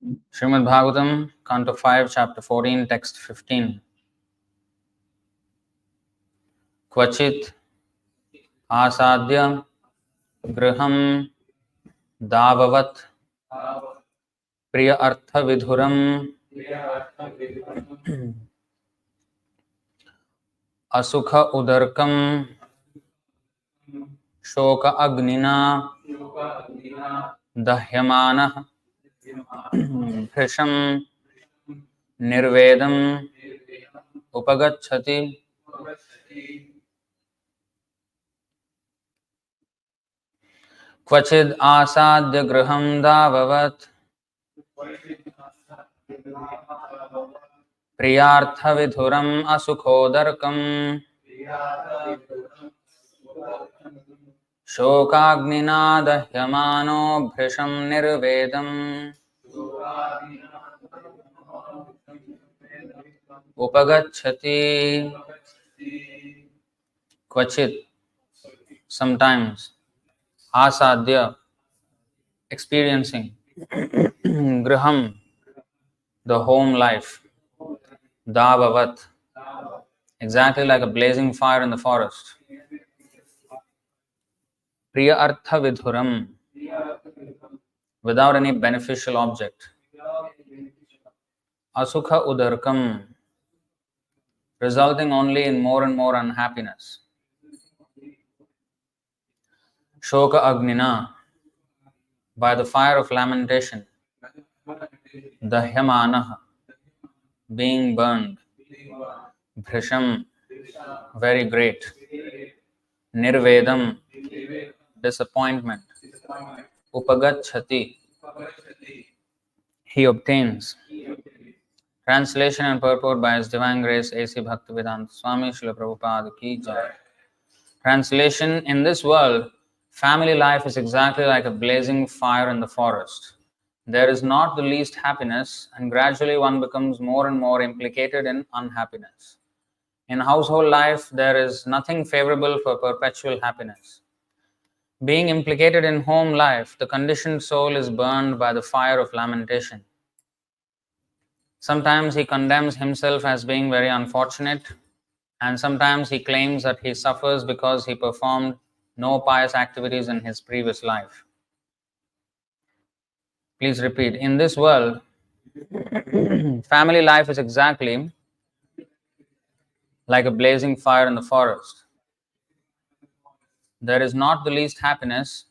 Srimad Bhagavatam, Canto 5, Chapter 14, Text 15. Kvachit asadya griham davavat priya artha vidhuram asukha udarkam shoka agnina dahyamanah bhrisham nirvedam upagacchati. Kvachid asadya griham davavat priyartha vidhuram asukhodarkam shokagnina dahyamano bhrisham nirvedam upagacchati. Kvachit, sometimes, asadya, experiencing, griham, the home life, davavat, exactly like a blazing fire in the forest, priya artha vidhuram, without any beneficial object, asukha udarkam, resulting only in more and more unhappiness, shoka agnina, by the fire of lamentation, dahyamanah, being burned, bhrisham, very great, nirvedam, disappointment, upagacchati, he obtains. Translation and purport by His Divine Grace A.C. Bhaktivedanta Swami Srila Prabhupada Ki Jai. Translation: in this world, family life is exactly like a blazing fire in the forest. There is not the least happiness, and gradually one becomes more and more implicated in unhappiness. In household life, there is nothing favorable for perpetual happiness. Being implicated in home life, the conditioned soul is burned by the fire of lamentation. Sometimes he condemns himself as being very unfortunate, and sometimes he claims that he suffers because he performed no pious activities in his previous life. Please repeat. In this world, family life is exactly like a blazing fire in the forest. There is not the least happiness,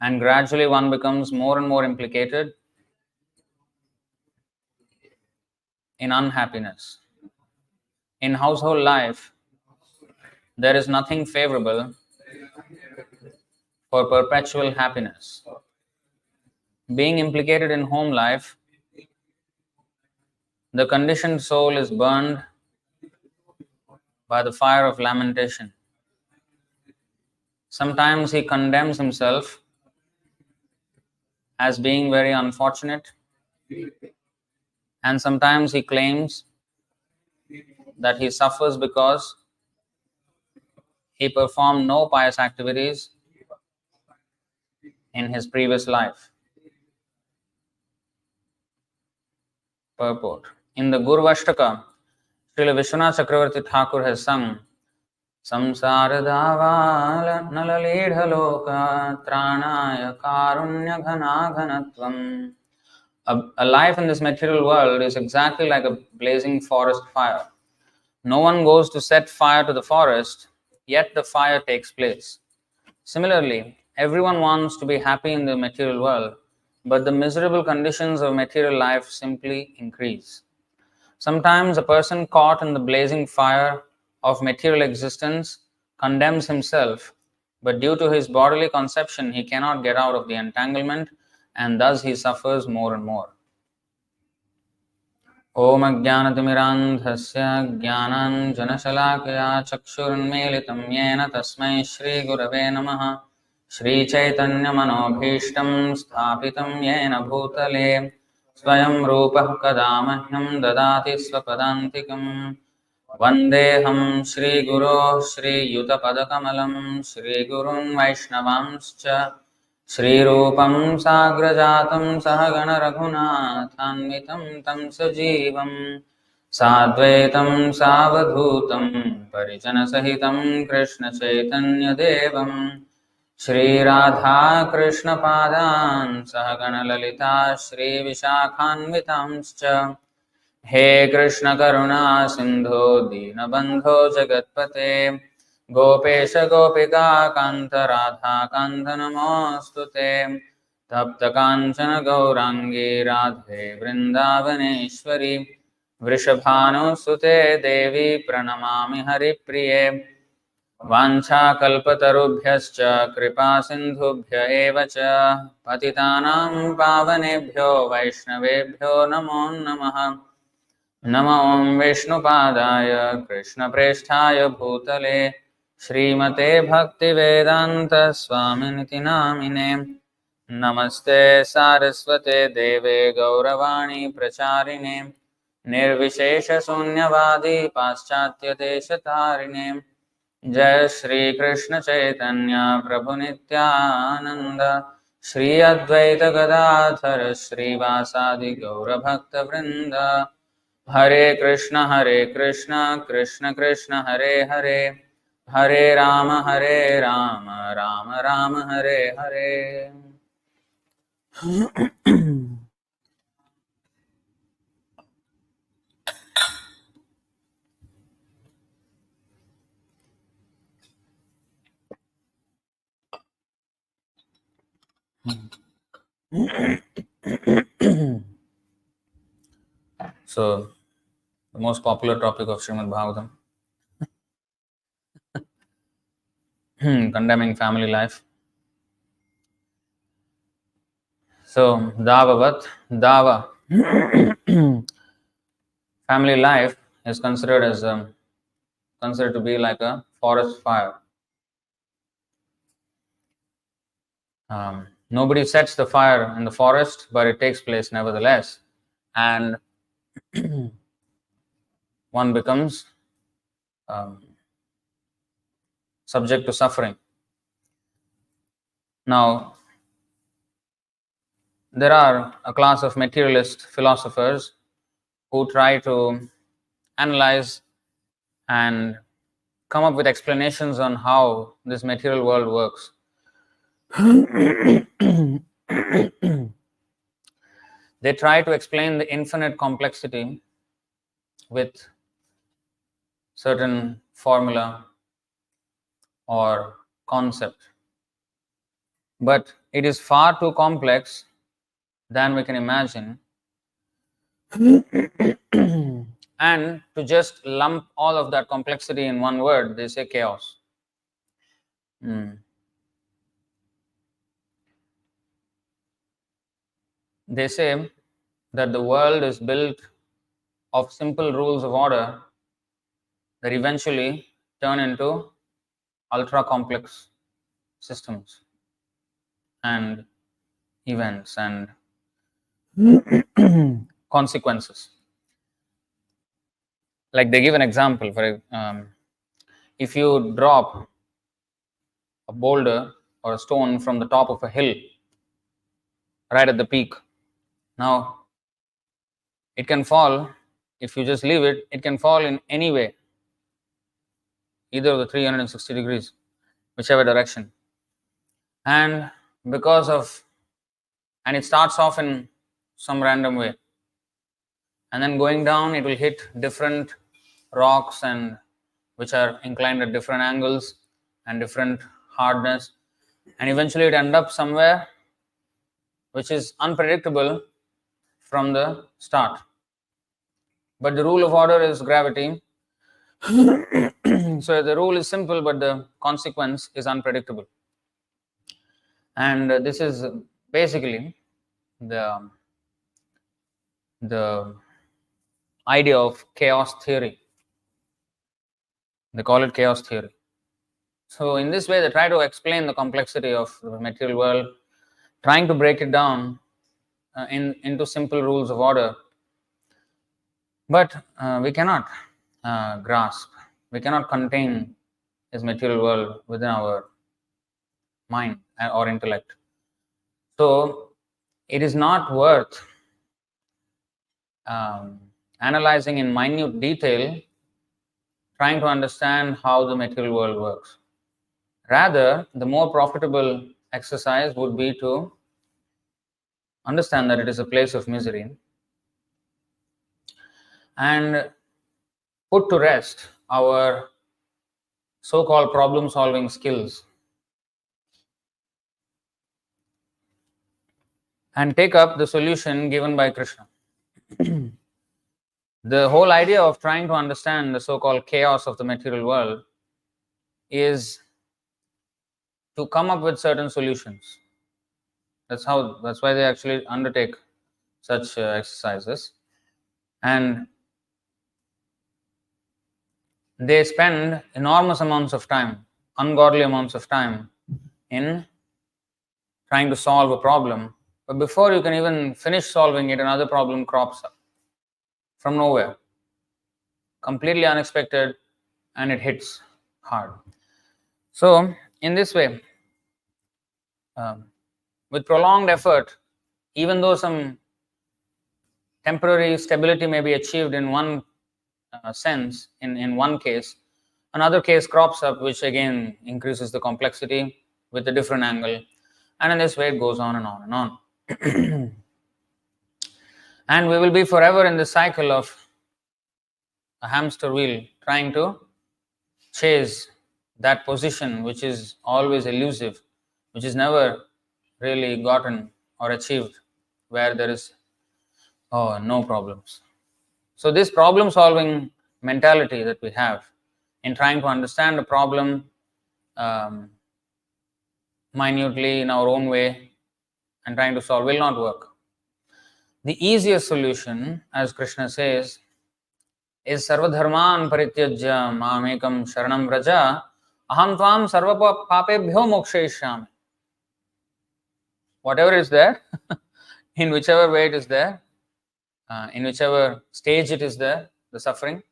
and gradually one becomes more and more implicated in unhappiness. In household life, there is nothing favorable for perpetual happiness. Being implicated in home life, the conditioned soul is burned by the fire of lamentation. Sometimes he condemns himself as being very unfortunate, and sometimes he claims that he suffers because he performed no pious activities in his previous life. Purport. In the Gurvashtaka, Srila Vishwanath Chakravarti Thakur has sung Samsara Davala Nalalidha Loka Tranaya Karunya Ghana Ghanatvam. A life in this material world is exactly like a blazing forest fire. No one goes to set fire to the forest, yet the fire takes place. Similarly, everyone wants to be happy in the material world, but the miserable conditions of material life simply increase. Sometimes a person caught in the blazing fire of material existence condemns himself, but due to his bodily conception, he cannot get out of the entanglement, and thus he suffers more and more. Om Ajnanatimirandhasya Jnananjanashalakaya Chakshurunmilitam Yena Tasmai Shri Gurave Namaha. Shri Chaitanya Manobhishtam Sthapitam Yena Bhutale Swayam Rupah Kadamahyam Dadati Swapadantikam Vandeham Shri Guru Shri Yutapadakamalam Shri Gurun Vaishnavamscha श्रीरूपं साग्रजातं सहगण रघुनाथान्वितं तं सजीवं साद्वैतं सावधूतं परिजनसहितं कृष्णचैतन्यदेवं श्रीराधाकृष्णपादान् सहगण ललिता श्रीविशाखान्वितांश्च हे कृष्ण करुणा सिंधो दीनबंधो जगत्पते गोपेश गोपिका कांत राधा कांत नमोस्तुते तप्त कांचन गौरांगी राधे वृंदावनेश्वरी वृषभानुसुते देवी प्रणमामि हरिप्रिये वाञ्छाकल्पतरुभ्यश्च कृपा सिन्धुभ्य एव च पतितानां पावनेभ्यो वैष्णवेभ्यो नमो नमः नमो विष्णुपादाय कृष्णप्रेष्ठाय भूतले श्रीमते भक्तिवेदान्तस्वामिनिति नामिने नमस्ते सारस्वते देवे गौरवाणी प्रचारिणे निर्विशेषशून्यवादी पाश्चात्यदेशतारिणे जय श्री कृष्ण चैतन्य प्रभु नित्यानंद श्री अद्वैत गदाधर श्रीवासादि गौरभक्तवृंद हरे Krishna Krishna Krishna Hare Hare Hare Ram Ram Ram Hare Hare. So, the most popular topic of Srimad Bhagavatam, condemning family life. So, Davavat Dava. Family life is considered as considered to be like a forest fire. Nobody sets the fire in the forest, but it takes place nevertheless, and one becomes subject to suffering. Now, there are a class of materialist philosophers who try to analyze and come up with explanations on how this material world works. They try to explain the infinite complexity with certain formula or concept. But it is far too complex than we can imagine. And to just lump all of that complexity in one word, they say chaos. They say that the world is built of simple rules of order that eventually turn into ultra complex systems and events and consequences. Like they give an example for if you drop a boulder or a stone from the top of a hill right at the peak, now it can fall. If you just leave it, it can fall in any way, either of the 360 degrees, whichever direction. And and it starts off in some random way, and then going down it will hit different rocks and which are inclined at different angles and different hardness, and eventually it end up somewhere which is unpredictable from the start. But the rule of order is gravity. So the rule is simple, but the consequence is unpredictable. And this is basically the idea of chaos theory. They call it chaos theory. So in this way, they try to explain the complexity of the material world, trying to break it down into simple rules of order. But we cannot grasp, we cannot contain this material world within our mind or intellect. So it is not worth analyzing in minute detail, trying to understand how the material world works. Rather, the more profitable exercise would be to understand that it is a place of misery and put to rest our so-called problem-solving skills and take up the solution given by Krishna. The whole idea of trying to understand the so-called chaos of the material world is to come up with certain solutions. That's why they actually undertake such exercises, and they spend enormous amounts of time, ungodly amounts of time, in trying to solve a problem. But before you can even finish solving it, another problem crops up from nowhere, completely unexpected, and it hits hard. So, in this way, with prolonged effort, even though some temporary stability may be achieved in one sense, in one case, another case crops up which again increases the complexity with a different angle, and in this way it goes on and on and on. And we will be forever in the cycle of a hamster wheel, trying to chase that position which is always elusive, which is never really gotten or achieved, where there is no problems. So this problem solving mentality that we have in trying to understand a problem minutely in our own way and trying to solve will not work. The easiest solution, as Krishna says, is sarvadharman parityajya mamekam sharanam vraja aham tvam sarva papebhyo mokshayishyami. Whatever is there, in whichever way it is there, in whichever stage it is there, the suffering,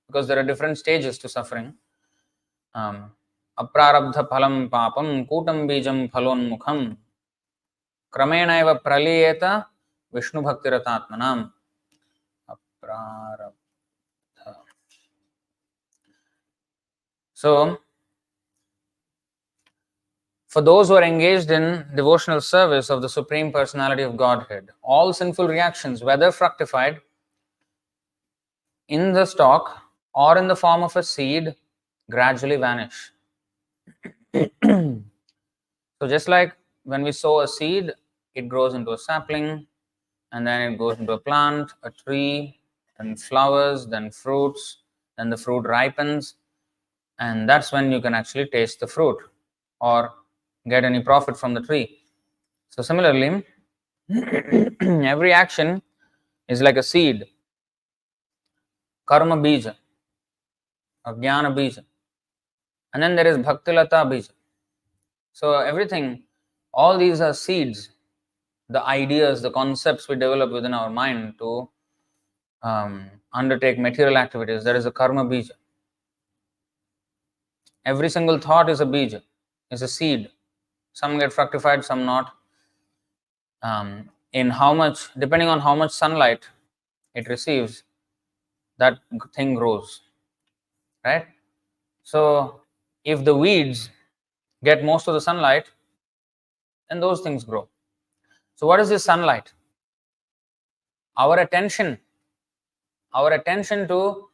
because there are different stages to suffering. Aprarabdha phalam papam kutam bijam phalonmukham kramena eva praliyeta vishnu bhaktiratatmanam. Aprarabdha. So, for those who are engaged in devotional service of the Supreme Personality of Godhead, all sinful reactions, whether fructified in the stalk or in the form of a seed, gradually vanish. So just like when we sow a seed, it grows into a sapling, and then it goes into a plant, a tree, then flowers, then fruits, then the fruit ripens, and that's when you can actually taste the fruit or get any profit from the tree. So similarly, every action is like a seed, karma bija, or jnana bija, and then there is bhaktilata bija. So everything, all these are seeds, the ideas, the concepts we develop within our mind to undertake material activities. There is a karma bija. Every single thought is a bija, is a seed. Some get fructified, some not. In how much, depending on how much sunlight it receives, that thing grows, right? So if the weeds get most of the sunlight, then those things grow. So what is this sunlight? Our attention to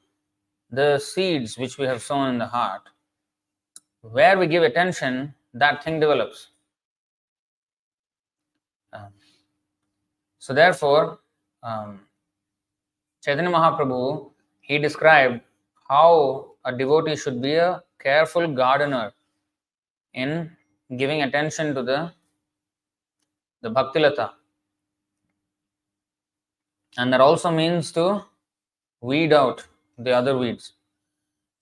the seeds which we have sown in the heart. Where we give attention, that thing develops. So therefore, Chaitanya Mahaprabhu, he described how a devotee should be a careful gardener in giving attention to the bhaktilata. And that also means to weed out the other weeds.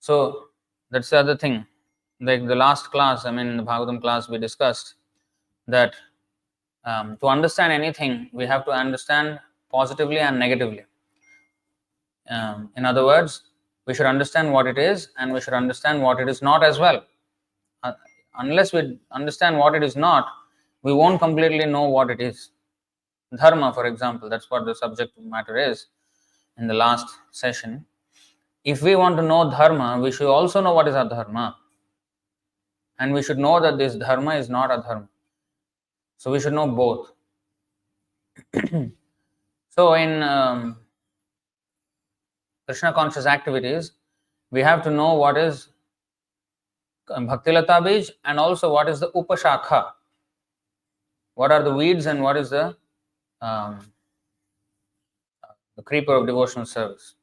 So that's the other thing. Like the last class, in the Bhagavatam class, we discussed that to understand anything, we have to understand positively and negatively. In other words, we should understand what it is and we should understand what it is not as well. Unless we understand what it is not, we won't completely know what it is. Dharma, for example, that's what the subject matter is in the last session. If we want to know dharma, we should also know what is adharma. And we should know that this dharma is not adharma. So we should know both. So in Krishna conscious activities, we have to know what is Bhaktilata Bij and also what is the Upashakha. What are the weeds and what is the creeper of devotional service.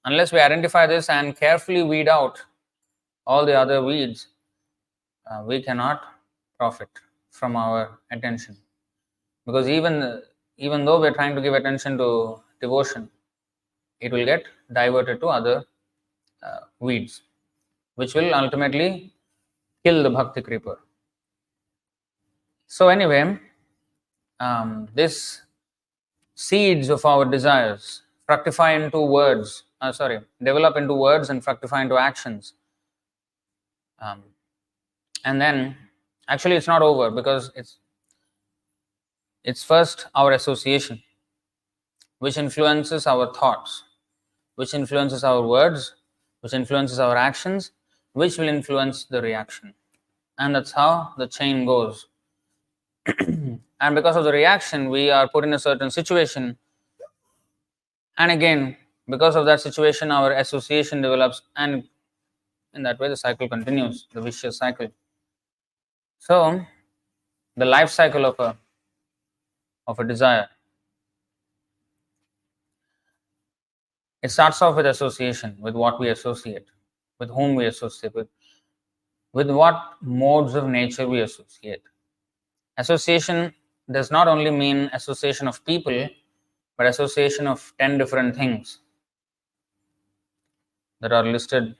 Unless we identify this and carefully weed out all the other weeds, we cannot profit from our attention. Because even though we are trying to give attention to devotion, it will get diverted to other weeds, which will ultimately kill the bhakti creeper. So anyway, this seeds of our desires fructify into words, develop into words and fructify into actions. And then, actually it's not over, because it's first our association, which influences our thoughts, which influences our words, which influences our actions, which will influence the reaction. And that's how the chain goes. And because of the reaction, we are put in a certain situation. And again, because of that situation, our association develops, and in that way the cycle continues, the vicious cycle. So, the life cycle of a desire. It starts off with association, with what we associate, with whom we associate, with what modes of nature we associate. Association does not only mean association of people, but association of 10 different things that are listed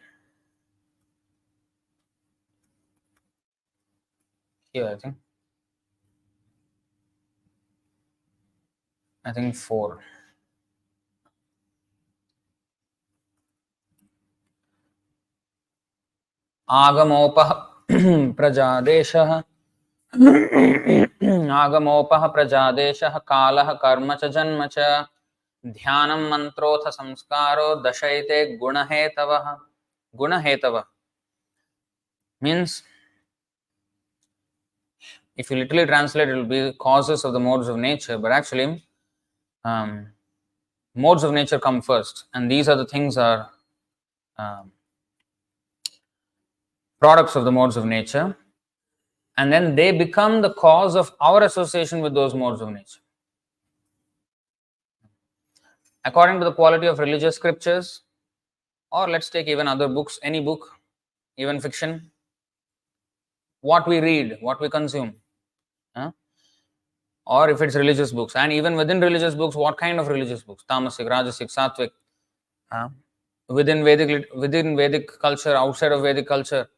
here, I think 4. आगमोपः प्रजादेशः आगमोपः प्रजादेशः कालः कर्म च जन्म च ध्यानं मंत्रोऽथ संस्कारो दशैते गुणहेतवः. Gunahetava means, if you literally translate, it will be causes of the modes of nature, but actually modes of nature come first, and these are the things are products of the modes of nature, and then they become the cause of our association with those modes of nature. According to the quality of religious scriptures, or let's take even other books, any book, even fiction, what we read, what we consume, or if it's religious books, and even within religious books, what kind of religious books, tamasic, rajasic, sattvic, within Vedic culture, outside of Vedic culture,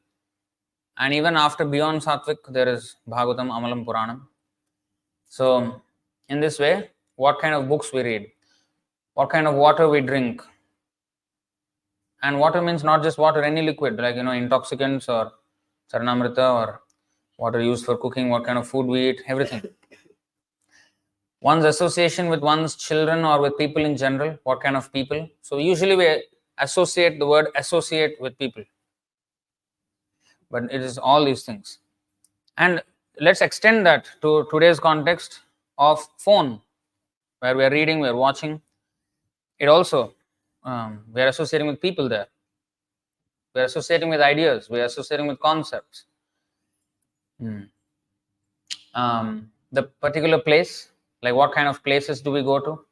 and even after, beyond sattvic, there is Bhagavatam, Amalam, Puranam. So in this way, what kind of books we read, what kind of water we drink, and water means not just water, any liquid, like intoxicants or Charanamrita or water used for cooking, what kind of food we eat, everything. One's association with one's children or with people in general, what kind of people. So usually we associate the word associate with people, but it is all these things. And let's extend that to today's context of phone, where we are reading, we are watching. It also, we are associating with people there. We are associating with ideas. We are associating with concepts. The particular place, like what kind of places do we go to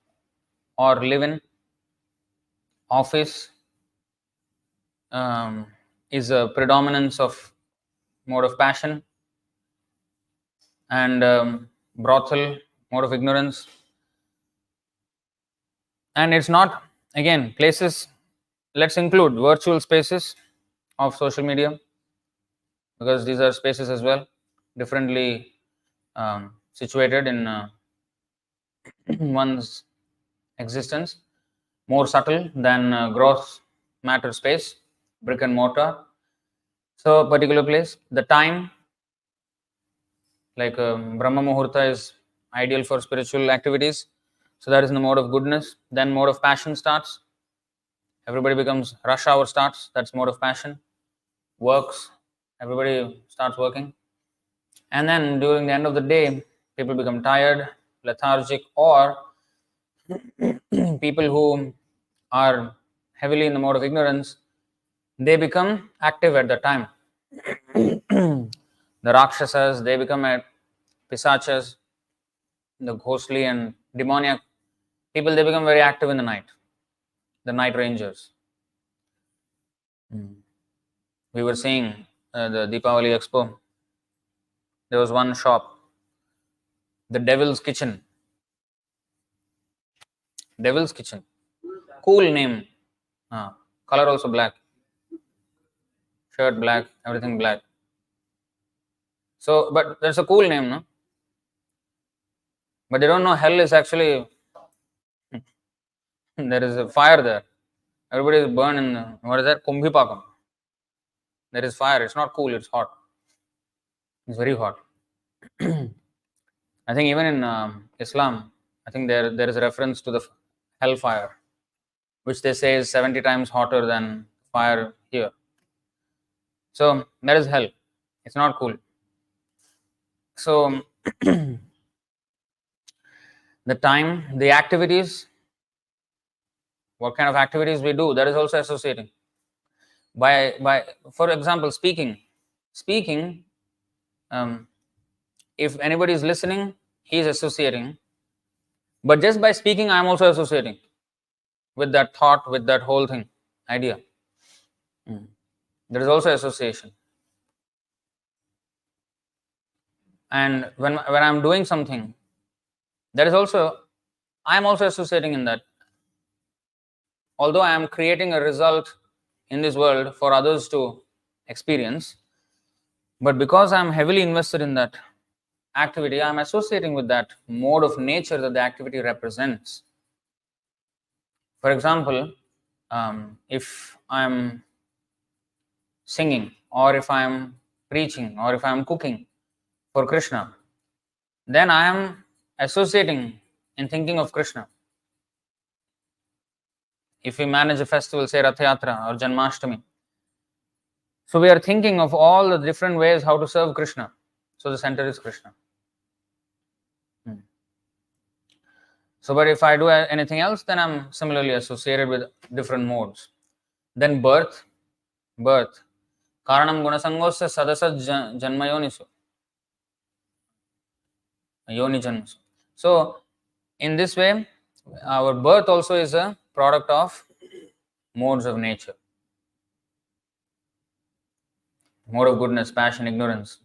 or live in? Office is a predominance of mode of passion, and brothel, mode of ignorance. And it's not, again, places, let's include virtual spaces of social media, because these are spaces as well, differently situated in one's existence, more subtle than gross matter space, brick and mortar. So particular place, the time, Like Brahma Muhurta is ideal for spiritual activities. So that is in the mode of goodness. Then mode of passion starts. Everybody becomes rush hour starts. That's mode of passion. Works. Everybody starts working. And then during the end of the day, people become tired, lethargic, or people who are heavily in the mode of ignorance, they become active at the time. The Rakshasas, they become Pisachas, the ghostly and demoniac people, they become very active in the night, the night rangers. We were seeing the Deepavali Expo. There was one shop, the Devil's Kitchen. Devil's Kitchen. Cool name. Color also black. Shirt black, everything black. So, but that's a cool name, no? But they don't know hell is actually, there is a fire there. Everybody is burned in, what is that? Kumbhipakam. There is fire. It's not cool, it's hot. It's very hot. I think even in Islam, I think there is a reference to the hellfire, which they say is 70 times hotter than fire here. So that is hell. It's not cool. So the time, the activities, what kind of activities we do, that is also associating. By for example, speaking, if anybody is listening, he is associating. But just by speaking, I am also associating with that thought, with that whole thing, idea. There is also association. And when I am doing something, that is also, I am also associating in that. Although I am creating a result in this world for others to experience, but because I am heavily invested in that activity, I am associating with that mode of nature that the activity represents. For example, if I am singing, or if I am preaching, or if I am cooking for Krishna, then I am associating in thinking of Krishna. If we manage a festival, say Rath Yatra or Janmashtami, so we are thinking of all the different ways how to serve Krishna. So the center is Krishna. So, but if I do anything else, then I'm similarly associated with different modes. Then birth. Karanam gunasangosya sadasat janma yonisu. Yoni janmasu. So, in this way, our birth also is a product of modes of nature. Mode of goodness, passion, ignorance.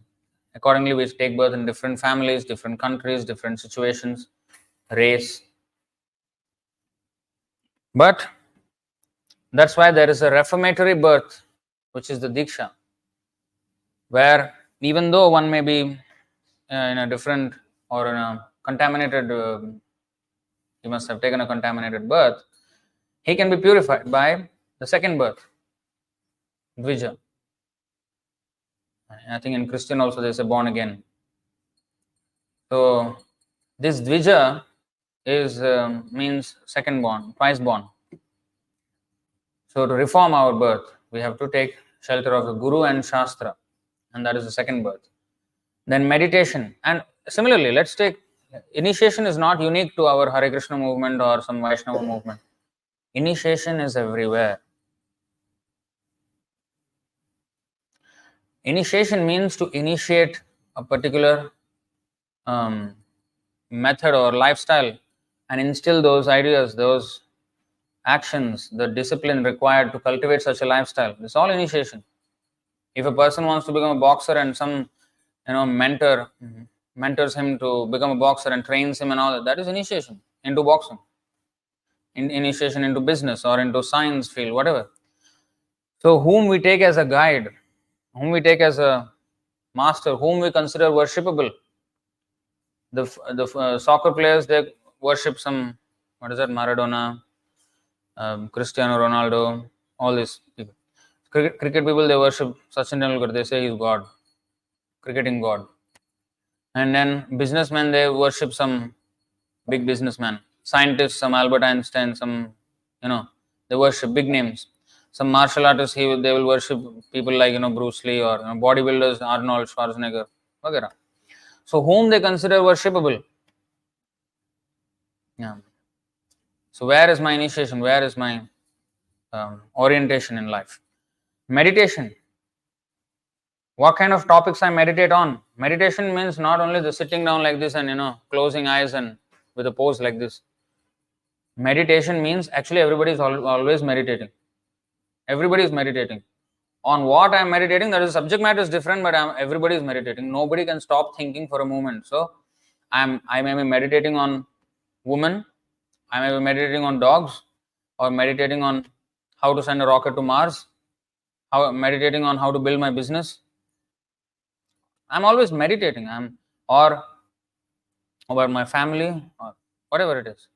Accordingly, we take birth in different families, different countries, different situations, race. But that's why there is a reformatory birth, which is the Diksha, where even though one may be in a different or in a contaminated, he must have taken a contaminated birth, he can be purified by the second birth, Dvija. I think in Christian also they say born again. So this Dvija is means second born, twice born. So to reform our birth, we have to take shelter of the Guru and Shastra, and that is the second birth. Then meditation, and similarly, let's take initiation is not unique to our Hare Krishna movement or some Vaishnava movement. Initiation is everywhere. Initiation means to initiate a particular method or lifestyle and instill those ideas, those actions, the discipline required to cultivate such a lifestyle. It's all initiation. If a person wants to become a boxer and some mentor mentors him to become a boxer and trains him and all that, that is initiation into boxing, initiation into business or into science field, whatever. So whom we take as a guide, whom we take as a master, whom we consider worshipable. The soccer players, they worship some, what is that, Maradona, Cristiano Ronaldo, all these people. Cricket people, they worship Sachin Tendulkar, they say he's God, cricketing God. And then businessmen, they worship some big businessman. Scientists, some Albert Einstein, some, they worship big names. Some martial artists, they will worship people like, Bruce Lee, or bodybuilders, Arnold Schwarzenegger, etc. So whom they consider worshipable? Yeah. So where is my initiation? Where is my orientation in life? Meditation. What kind of topics I meditate on? Meditation means not only the sitting down like this and closing eyes and with a pose like this. Meditation means actually everybody is always meditating. Everybody is meditating. On what I am meditating, that is subject matter is different, but everybody is meditating. Nobody can stop thinking for a moment. So I may be meditating on women, I may be meditating on dogs, or meditating on how to send a rocket to Mars, meditating on how to build my business. I'm always meditating. Or about my family, or whatever it is.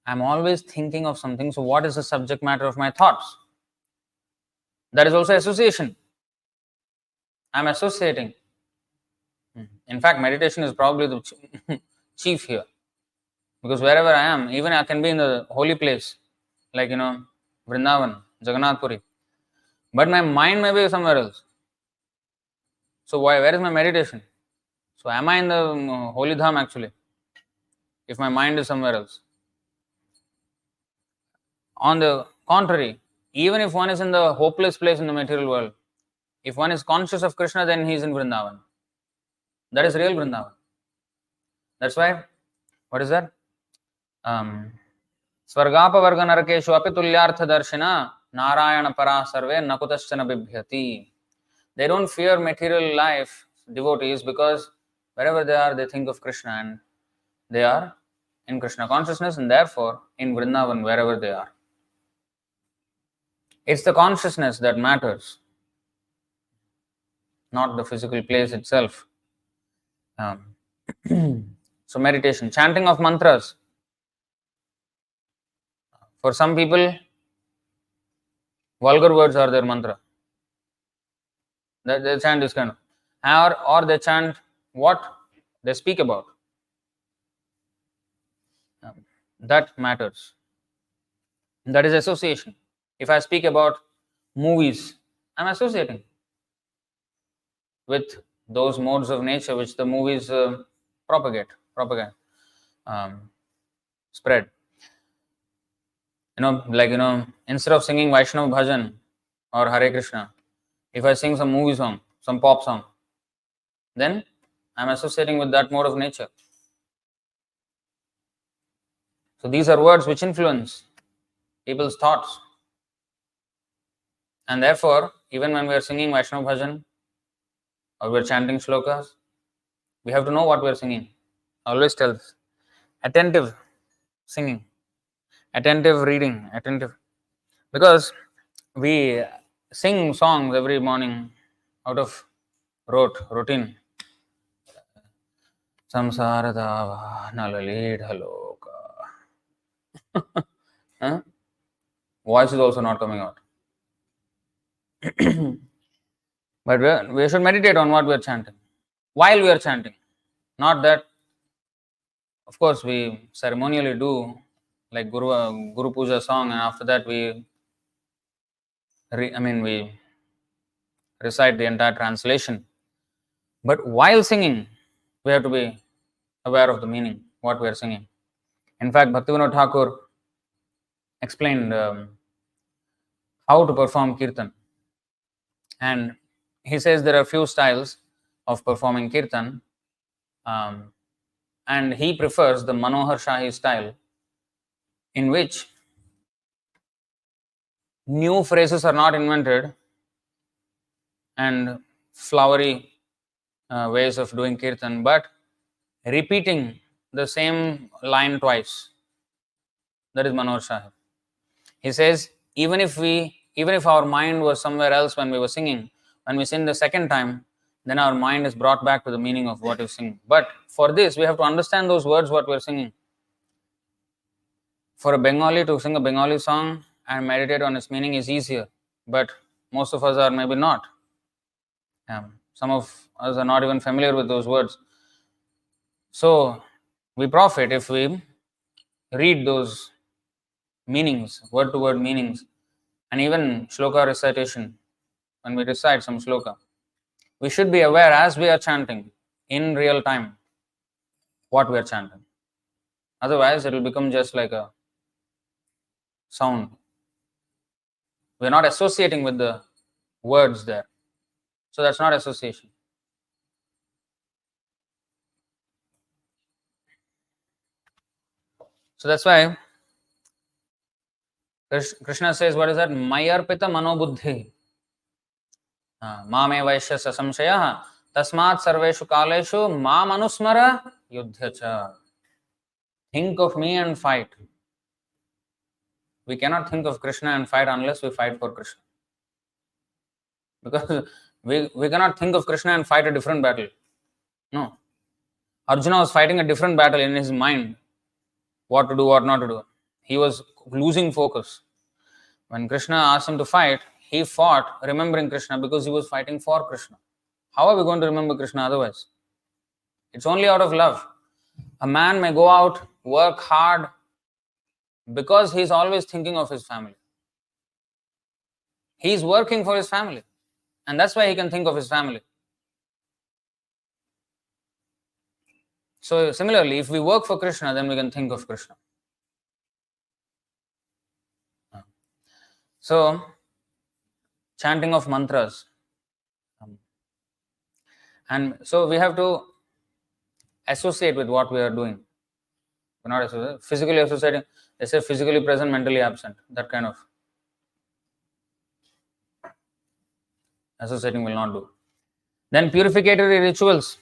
I'm always thinking of something. So what is the subject matter of my thoughts? That is also association. I'm associating. In fact, meditation is probably the chief here. Because wherever I am, even I can be in the holy place, like, Vrindavan, Jagannath Puri. But my mind may be somewhere else. So where is my meditation? So am I in the holy dham actually? If my mind is somewhere else. On the contrary, even if one is in the hopeless place in the material world, if one is conscious of Krishna, then he is in Vrindavan. That is real Vrindavan. That's why, what is that? Svargapa narakeshu api tulyartha darshina narayana para sarve nakutaschana bibhyati. They don't fear material life, devotees, because wherever they are, they think of Krishna and they are in Krishna consciousness and therefore in Vrindavan wherever they are. It's the consciousness that matters, not the physical place itself. So meditation, chanting of mantras. For some people, vulgar words are their mantra. They chant this kind of, or they chant what they speak about. That matters. That is association. If I speak about movies, I'm associating with those modes of nature which the movies propagate, spread. Instead of singing Vaishnava bhajan or Hare Krishna, if I sing some movie song, some pop song, then I'm associating with that mode of nature. So these are words which influence people's thoughts. And therefore, even when we are singing Vaishnava bhajan or we are chanting shlokas, we have to know what we are singing. I always tell this. Attentive singing, attentive reading, because we sing songs every morning out of routine. Samsara dāsa nalalīdhaloka. Voice is also not coming out. But we should meditate on what we are chanting. While we are chanting. Not that, of course, we ceremonially do like Guru Puja song, and after that we recite the entire translation. But while singing, we have to be aware of the meaning, what we are singing. In fact, Bhaktivinoda Thakur explained how to perform kirtan. And he says there are few styles of performing kirtan, and he prefers the Manohar Shahi style, in which new phrases are not invented and flowery ways of doing kirtan, but repeating the same line twice. That is Manohar Shahi. He says, even if our mind was somewhere else when we were singing, when we sing the second time, then our mind is brought back to the meaning of what we sing. But for this, we have to understand those words, what we are singing. For a Bengali to sing a Bengali song and meditate on its meaning is easier, but most of us are maybe not. Some of us are not even familiar with those words. So we profit if we read those meanings, word to word meanings, and even shloka recitation. When we recite some shloka, we should be aware as we are chanting in real time what we are chanting. Otherwise, it will become just like a sound. We are not associating with the words there. So that's not association. So that's why Krishna says, what is that? Mayarpita manobuddhi. Mame vaishya samshaya tasmat sarveshu kaleshu mam anusmara yuddhacha. Think of me and fight. We cannot think of Krishna and fight unless we fight for Krishna. Because we cannot think of Krishna and fight a different battle. No. Arjuna was fighting a different battle in his mind. What to do, what not to do. He was losing focus. When Krishna asked him to fight, he fought remembering Krishna because he was fighting for Krishna. How are we going to remember Krishna otherwise? It's only out of love. A man may go out, work hard, because he is always thinking of his family. He is working for his family. And that's why he can think of his family. So similarly, if we work for Krishna, then we can think of Krishna. So, chanting of mantras. And so we have to associate with what we are doing. We're not physically associating. They say physically present, mentally absent. That kind of associating will not do. Then purificatory rituals.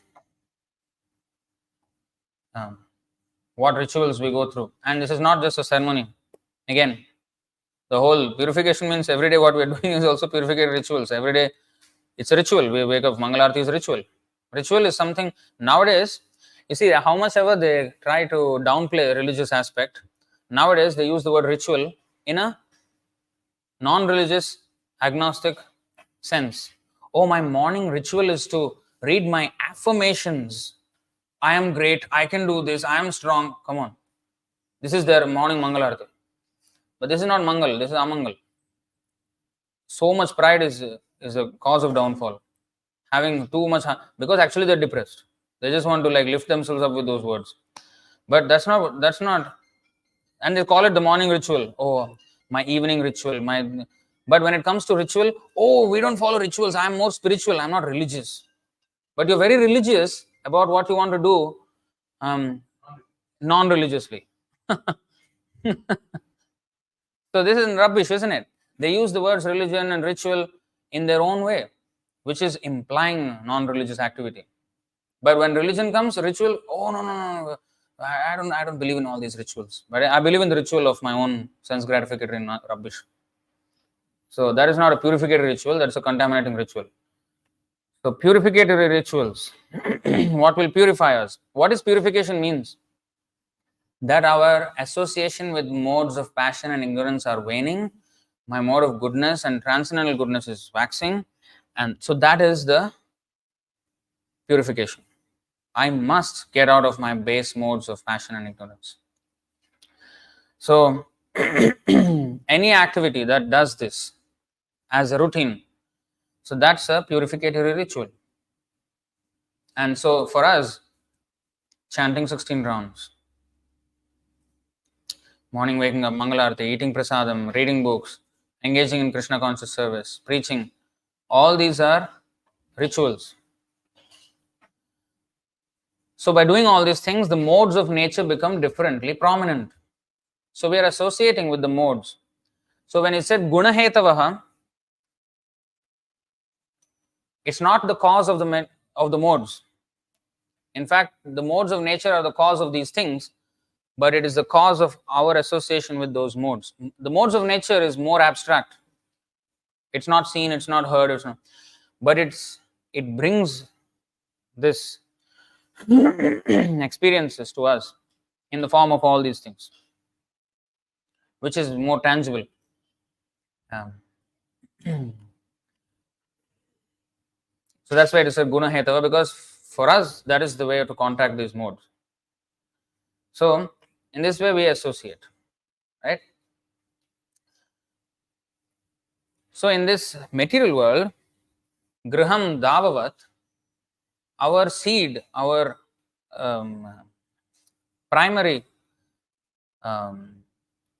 What rituals we go through. And this is not just a ceremony. Again, the whole purification means every day what we are doing is also purificatory rituals. Every day it's a ritual. We wake up, Mangalarti is a ritual. Ritual is something, nowadays, you see how much ever they try to downplay a religious aspect, nowadays they use the word ritual in a non-religious, agnostic sense. Oh, my morning ritual is to read my affirmations. I am great, I can do this, I am strong. Come on. This is their morning Mangalarti. But this is not Mangal, this is Amangal. So much pride is a cause of downfall. Having too much, because actually they're depressed. They just want to like lift themselves up with those words. But that's not, and they call it the morning ritual. Oh, my evening ritual, but when it comes to ritual, oh, we don't follow rituals. I'm more spiritual, I'm not religious. But you're very religious about what you want to do non-religiously. So this is rubbish, isn't it? They use the words religion and ritual in their own way, which is implying non-religious activity. But when religion comes, ritual, oh no. I don't believe in all these rituals. But I believe in the ritual of my own sense gratificatory rubbish. So that is not a purificatory ritual, that's a contaminating ritual. So purificatory rituals, what will purify us? What is purification means? That our association with modes of passion and ignorance are waning, my mode of goodness and transcendental goodness is waxing, and so that is the purification. I must get out of my base modes of passion and ignorance. So any activity that does this as a routine, so that's a purificatory ritual. And so for us, chanting 16 rounds, morning waking up, Mangalarti, eating prasadam, reading books, engaging in Krishna conscious service, preaching, all these are rituals. So by doing all these things, the modes of nature become differently prominent. So we are associating with the modes. So when it said gunahetavaha, it's not the cause of the modes. In fact, the modes of nature are the cause of these things, but it is the cause of our association with those modes. The modes of nature is more abstract. It's not seen, it's not heard, but it brings this experiences to us in the form of all these things, which is more tangible. So that's why it is a guna hetava, because for us that is the way to contact these modes. So in this way we associate, right? So in this material world, griham davavat, our seed, our primary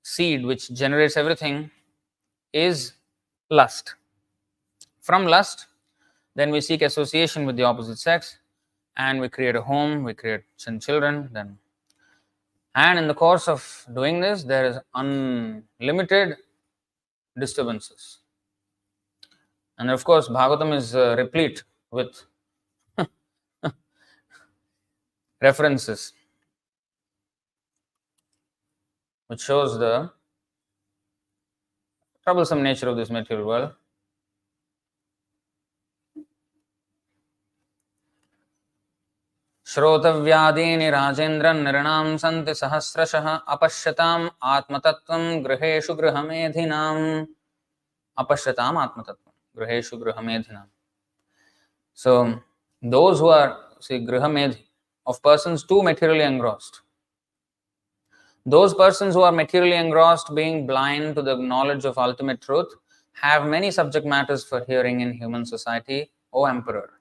seed which generates everything is lust. From lust, then we seek association with the opposite sex, and we create a home, we create children, then, and in the course of doing this, there is unlimited disturbances. And of course, Bhagavatam is replete with references which shows the troublesome nature of this material world. श्रोतव्यादीनि Rajendra नृणां सन्ति सहस्रशः अपश्यताम् आत्मतत्त्वं गृहेषु गृहमेधिनाम् अपश्यताम् आत्मतत्त्वं गृहेषु गृहमेधिनाम्. So those who are, see, grihamedhi, of persons too materially engrossed, those persons who are materially engrossed, being blind to the knowledge of ultimate truth, have many subject matters for hearing in human society, O Emperor.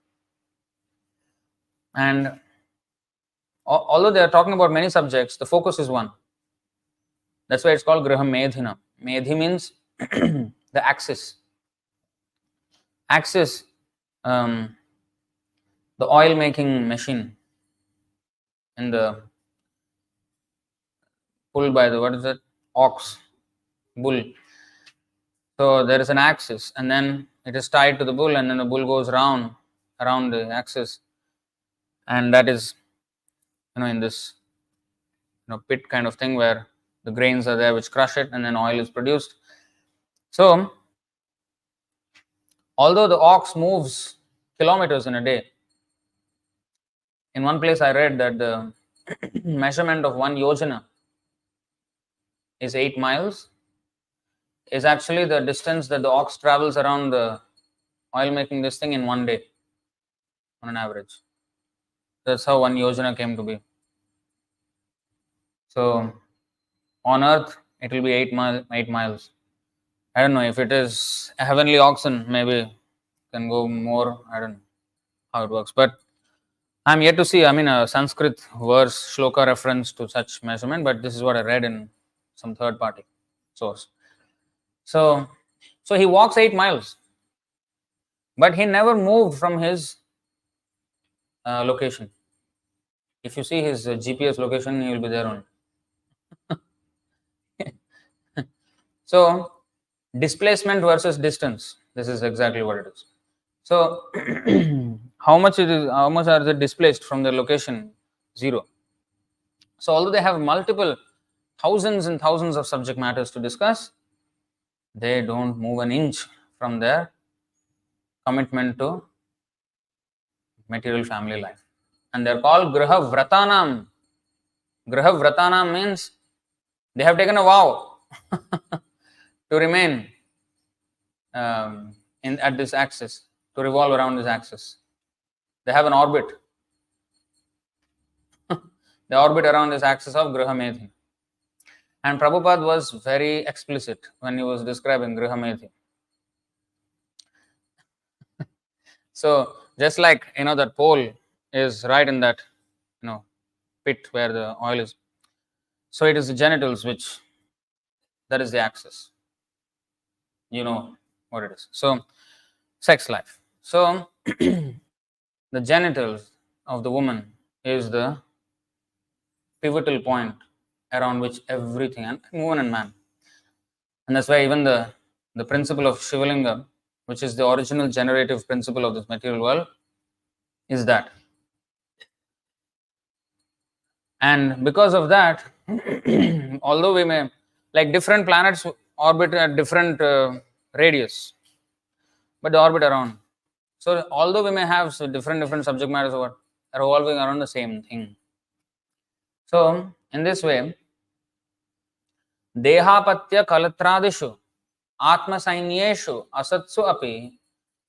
And although they are talking about many subjects, the focus is one. That's why it's called Griham Medhina. Medhi means the axis. Axis, the oil making machine in the pulled by the, what is it? Ox, bull. So there is an axis, and then it is tied to the bull, and then the bull goes around the axis, and that is, in this pit kind of thing where the grains are there which crush it, and then oil is produced. So although the ox moves kilometers in a day, in one place I read that the measurement of 1 yojana is 8 miles, is actually the distance that the ox travels around the oil making this thing in 1 day on an average. That's how 1 yojana came to be. So on earth it will be 8 miles. I don't know if it is a heavenly oxen, maybe can go more. I don't know how it works, but I'm yet to see, a Sanskrit verse, shloka reference to such measurement, but this is what I read in some third party source. So he walks 8 miles, but he never moved from his location. If you see his GPS location, he will be there only. So displacement versus distance, this is exactly what it is. So how much are they displaced from their location? 0. So although they have multiple thousands and thousands of subject matters to discuss, they don't move an inch from their commitment to material family life. And they're called Griha Vratanam. Griha Vratanam means they have taken a vow to remain at this axis, to revolve around this axis. They have an orbit. They orbit around this axis of Griha Medhi. And Prabhupada was very explicit when he was describing Griha Medhi. So just like that pole is right in that pit where the oil is. So it is the genitals that is the axis. You know what it is. So sex life. So the genitals of the woman is the pivotal point around which everything, and woman and man. And that's why even the principle of Shivalinga, which is the original generative principle of this material world, is that. And because of that, although we may, like different planets orbit at different radius, but they orbit around. So although we may have different subject matters are revolving around the same thing. So in this way, Dehapatya Kalatradishu Atma Sainyeshu Asatsu api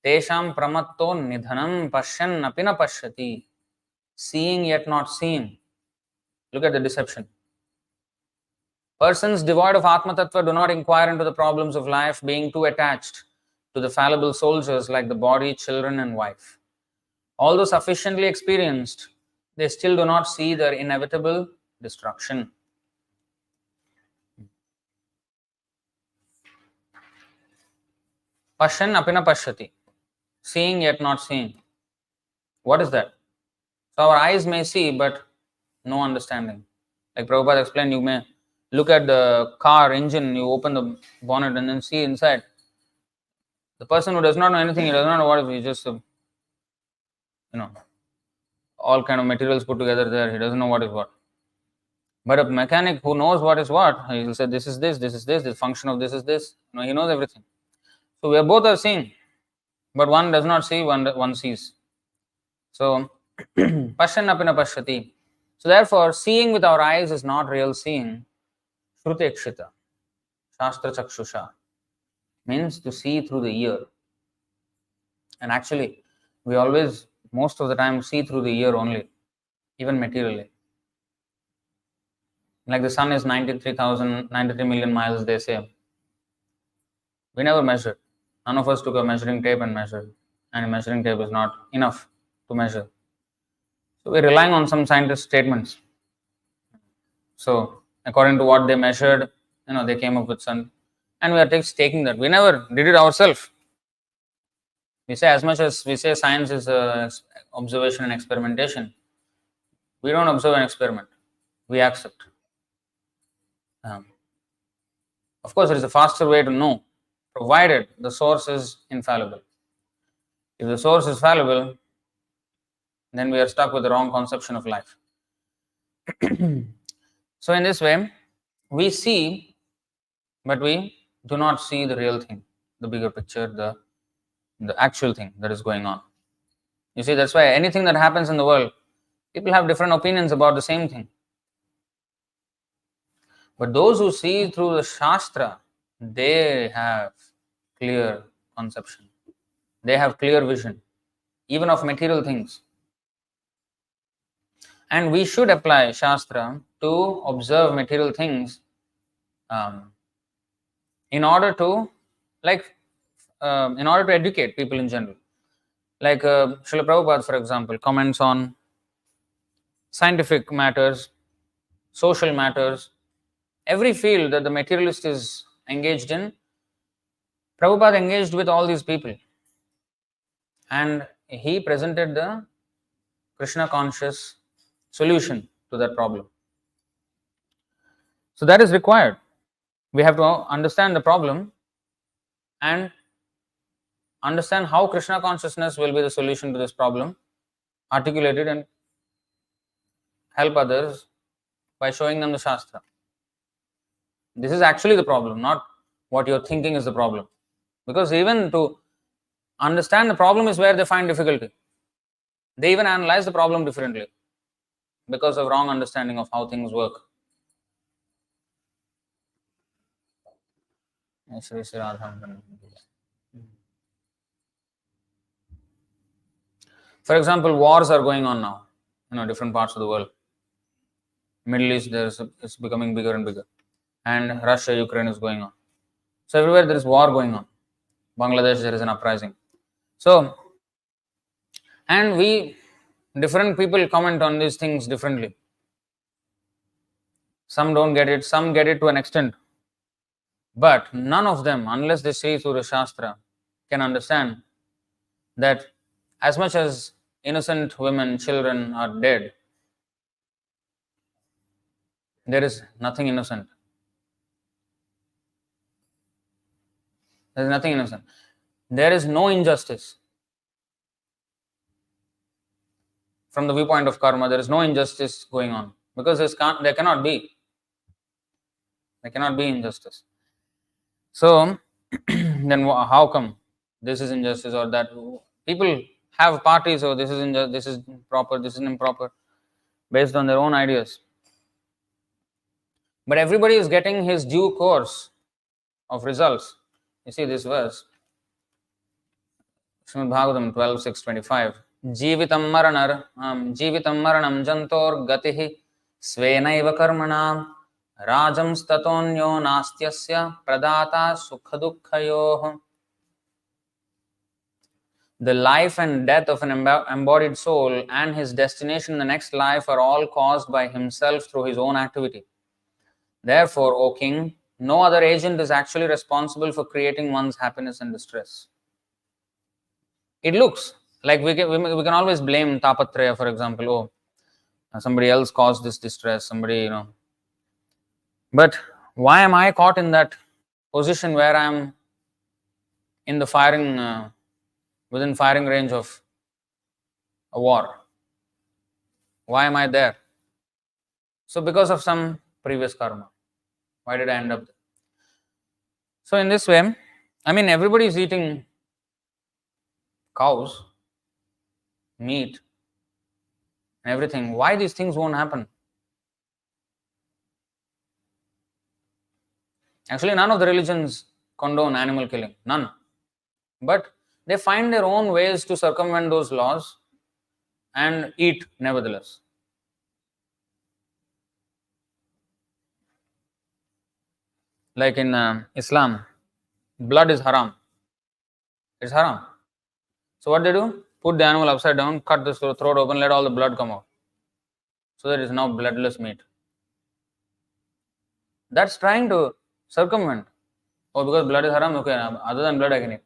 Tesham Pramatto Nidhanam Pashyan Apina Pashyati, seeing yet not seeing. Look at the deception. Persons devoid of Atma Tattva do not inquire into the problems of life, being too attached to the fallible soldiers like the body, children, and wife. Although sufficiently experienced, they still do not see their inevitable destruction. Pashyan apina pashyati, seeing yet not seeing. What is that? So our eyes may see, but no understanding. Like Prabhupada explained, you may look at the car engine, you open the bonnet and then see inside. The person who does not know anything, he does not know what it is, he just, all kind of materials put together there, he doesn't know what is what. But a mechanic who knows what is what, he will say, this is this, the function of this is this. He knows everything. So we are both are seeing, but one does not see, one sees. So, Pashyan apina pashyati. So therefore, seeing with our eyes is not real seeing. Shrutekshita, Shastra Chakshusha, means to see through the ear. And actually, we always, most of the time, see through the ear only, even materially. Like the sun is 93 million miles, they say. We never measured. None of us took a measuring tape and measured. And a measuring tape is not enough to measure. So we're relying on some scientist statements. So according to what they measured, they came up with some, and we are taking that. We never did it ourselves. We say, as much as we say science is observation and experimentation, we don't observe and experiment. We accept. Of course, there is a faster way to know, provided the source is infallible. If the source is fallible, then we are stuck with the wrong conception of life. So in this way, we see, but we do not see the real thing, the bigger picture, the actual thing that is going on. You see, that's why anything that happens in the world, people have different opinions about the same thing. But those who see through the Shastra, they have clear conception. They have clear vision, even of material things. And we should apply Shastra to observe material things in order to educate people in general. Like Srila Prabhupada, for example, comments on scientific matters, social matters, every field that the materialist is engaged in. Prabhupada engaged with all these people, and he presented the Krishna conscious solution to that problem. So that is required. We have to understand the problem and understand how Krishna consciousness will be the solution to this problem, articulate it and help others by showing them the Shastra. This is actually the problem, not what you're thinking is the problem. Because even to understand the problem is where they find difficulty. They even analyze the problem differently because of wrong understanding of how things work. For example, wars are going on now, different parts of the world. Middle East, it's becoming bigger and bigger. And Russia, Ukraine is going on. So everywhere there is war going on. Bangladesh, there is an uprising. So, and different people comment on these things differently. Some don't get it, some get it to an extent. But none of them, unless they see through the Shastra, can understand that as much as innocent women, children are dead, there is nothing innocent. There is nothing innocent. There is no injustice. From the viewpoint of karma, there is no injustice going on. Because there cannot be. There cannot be injustice. So, then how come this is injustice or that? People have parties, or this is proper, this is improper, based on their own ideas. But everybody is getting his due course of results. You see this verse, Srimad Bhagavatam 12:6-25. Jeevitam maranam jantor gatihi svenaiva karmanam Rajam statonyo nastyasya pradata sukhadukhayoh. The life and death of an embodied soul and his destination in the next life are all caused by himself through his own activity. Therefore, O king, no other agent is actually responsible for creating one's happiness and distress. It looks like we can always blame Tapatraya, for example. Oh, somebody else caused this distress, somebody. But why am I caught in that position where I am in the within firing range of a war? Why am I there? So because of some previous karma. Why did I end up there? So in this way, everybody is eating cows, meat, and everything. Why these things won't happen? Actually, none of the religions condone animal killing. None. But they find their own ways to circumvent those laws and eat nevertheless. Like in Islam, blood is haram. It's haram. So what they do? Put the animal upside down, cut the throat open, let all the blood come out. So that it is now bloodless meat. That's trying to circumvent. Oh, because blood is haram, okay, other than blood I can eat.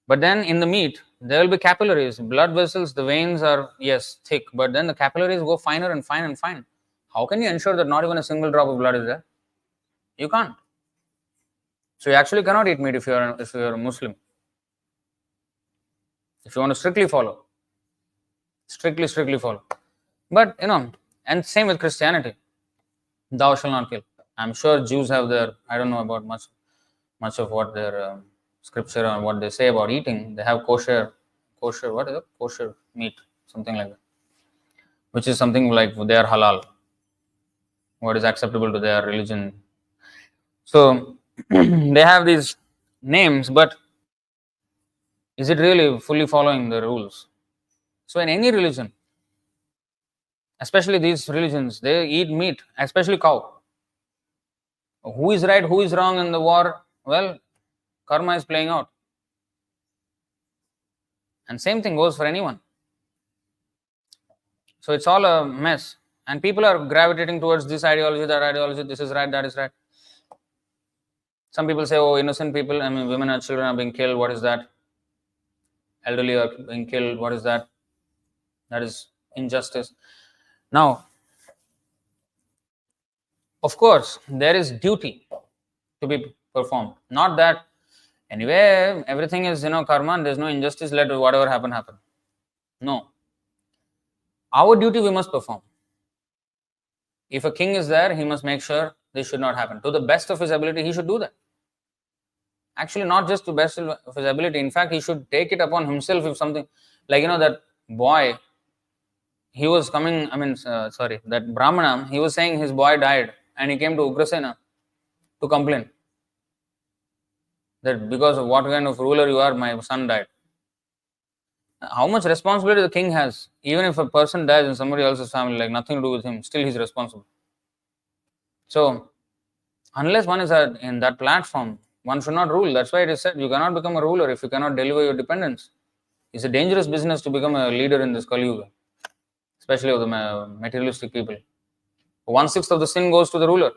But then in the meat, there will be capillaries, blood vessels, the veins are, yes, thick, but then the capillaries go finer and fine and fine. How can you ensure that not even a single drop of blood is there? You can't. So you actually cannot eat meat if you are a Muslim. If you want to strictly follow. Strictly follow. But, and same with Christianity. Thou shalt not kill. I'm sure Jews have I don't know about much of what their scripture and what they say about eating. They have kosher, what is it? Kosher meat, something like that. Which is something like they are halal. What is acceptable to their religion. So, they have these names, but is it really fully following the rules? So in any religion, especially these religions, they eat meat, especially cow. Who is right, who is wrong in the war? Well, karma is playing out. And same thing goes for anyone. So it's all a mess. And people are gravitating towards this ideology, that ideology, this is right, that is right. Some people say, oh, innocent people, women and children are being killed, what is that? Elderly are being killed, what is that? That is injustice. Now, of course, there is duty to be performed. Not that anyway, everything is, karma, and there's no injustice, let whatever happen. No. Our duty we must perform. If a king is there, he must make sure this should not happen. To the best of his ability, he should do that. Actually, not just to the best of his ability. In fact, he should take it upon himself if something, like, that boy, he was coming, that Brahmana, he was saying his boy died and he came to Ugrasena to complain that because of what kind of ruler you are, my son died. How much responsibility the king has? Even if a person dies in somebody else's family, like nothing to do with him, still he's responsible. So, unless one is in that platform, one should not rule. That's why it is said you cannot become a ruler if you cannot deliver your dependents. It's a dangerous business to become a leader in this Kali Yuga, especially of the materialistic people. 1/6 of the sin goes to the ruler.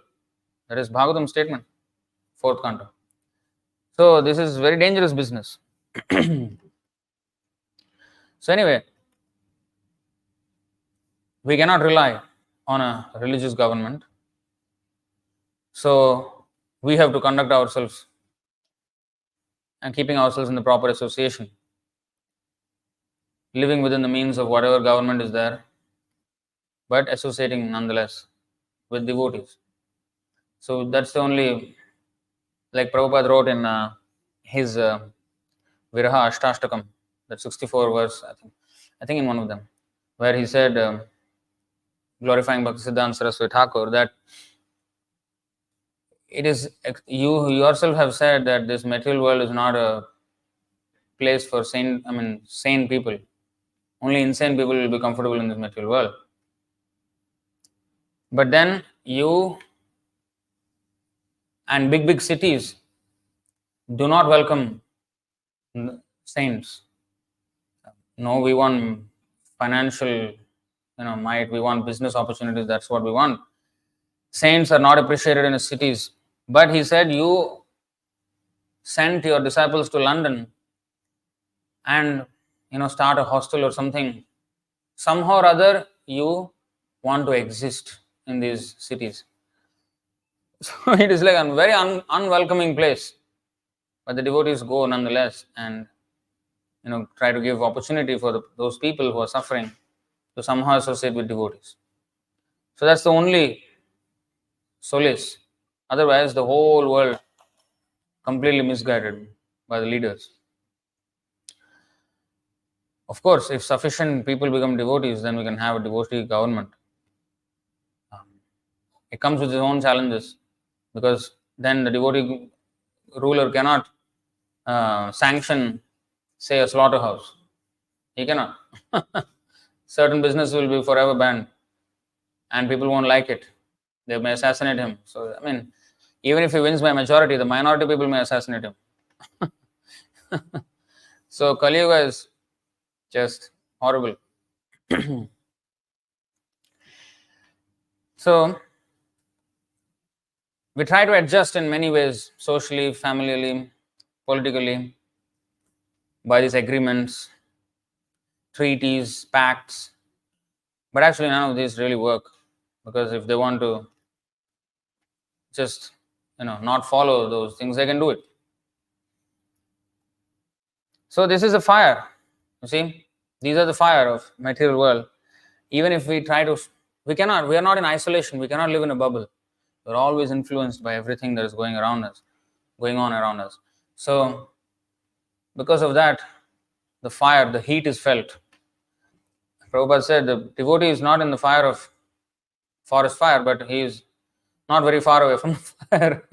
That is Bhagavatam statement, 4th canto. So this is very dangerous business. So anyway, we cannot rely on a religious government. So we have to conduct ourselves and keeping ourselves in the proper association, living within the means of whatever government is there, but associating nonetheless with devotees. So that's the only, like Prabhupada wrote in his Viraha Ashtastakam, that 64 verse, I think in one of them, where he said, glorifying Bhaktisiddhanta Saraswati Thakur, that it is, you yourself have said that this material world is not a place for sane people. Only insane people will be comfortable in this material world. But then you And big cities do not welcome saints. No, we want financial, might. We want business opportunities. That's what we want. Saints are not appreciated in the cities. But he said, you sent your disciples to London and start a hostel or something. Somehow or other, you want to exist in these cities. So it is like a very unwelcoming place. But the devotees go nonetheless and try to give opportunity for those people who are suffering to somehow associate with devotees. So that's the only solace. Otherwise, the whole world completely misguided by the leaders. Of course, if sufficient people become devotees, then we can have a devotee government. It comes with its own challenges, because then the devotee ruler cannot sanction, say, a slaughterhouse. He cannot. Certain business will be forever banned, and people won't like it. They may assassinate him. So, even if he wins by majority, the minority people may assassinate him. So, Kali Yuga is just horrible. So, we try to adjust in many ways, socially, familially, politically, by these agreements, treaties, pacts. But actually, none of these really work, because if they want to just not follow those things, they can do it. So this is a fire. You see, these are the fire of material world. Even if we try to, we are not in isolation. We cannot live in a bubble. We're always influenced by everything that is going on around us. So because of that, the fire, the heat is felt. Prabhupada said the devotee is not in the fire of forest fire, but he is not very far away from the fire.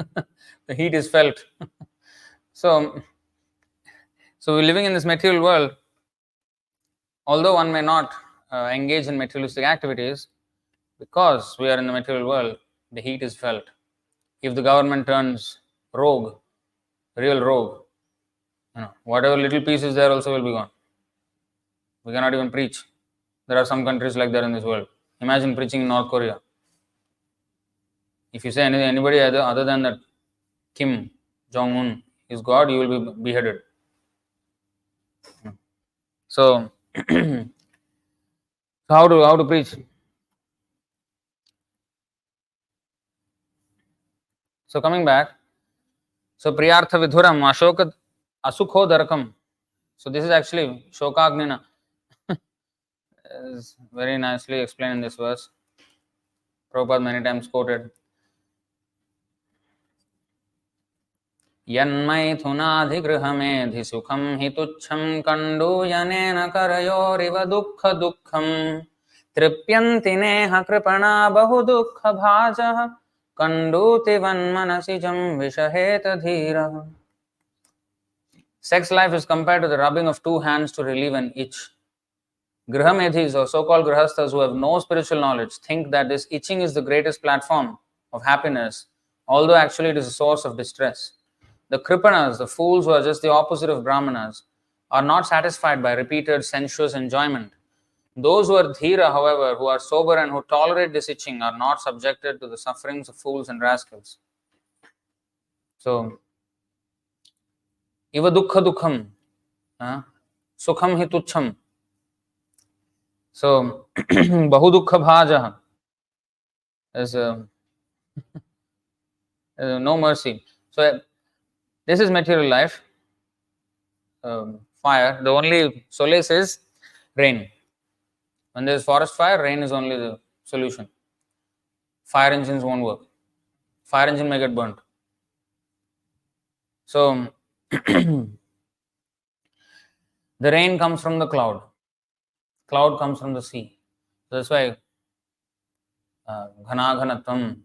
The heat is felt. So we're living in this material world. Although one may not engage in materialistic activities, because we are in the material world, the heat is felt. If the government turns rogue, real rogue, whatever little piece is there also will be gone. We cannot even preach. There are some countries like that in this world. Imagine preaching in North Korea. If you say anybody other than that Kim Jong-un is God, you will be beheaded. So, how to preach? So coming back, so Priyartha Vidhuram Ashoka Asukho Darakam. So this is actually Shokagnina. Is very nicely explained in this verse. Prabhupada many times quoted. यन्मैथुनाधिगृहमेधि सुखं हि तुच्छं कण्डूयनेन करयोरिव दुःखं तृप्यन्ति नेह कृपणा बहु दुःखभाजः कण्डूतिवन्मनसिजं विषहेत धीरः. Sex life is compared to the rubbing of two hands to relieve an itch. Grihamedhis, or so-called grihasthas who have no spiritual knowledge, think that this itching is the greatest platform of happiness, although actually it is a source of distress. The kripanas, the fools who are just the opposite of brahmanas, are not satisfied by repeated sensuous enjoyment. Those who are dhira, however, who are sober and who tolerate this itching, are not subjected to the sufferings of fools and rascals. So, iva dukkha dukkham, sukham hi tuchham. So, bahu dukkha bhajah is no mercy. So, this is material life, fire. The only solace is rain. When there is forest fire, rain is only the solution. Fire engines won't work. Fire engine may get burnt. So, the rain comes from the cloud. Cloud comes from the sea. So that's why ghana ghanatvam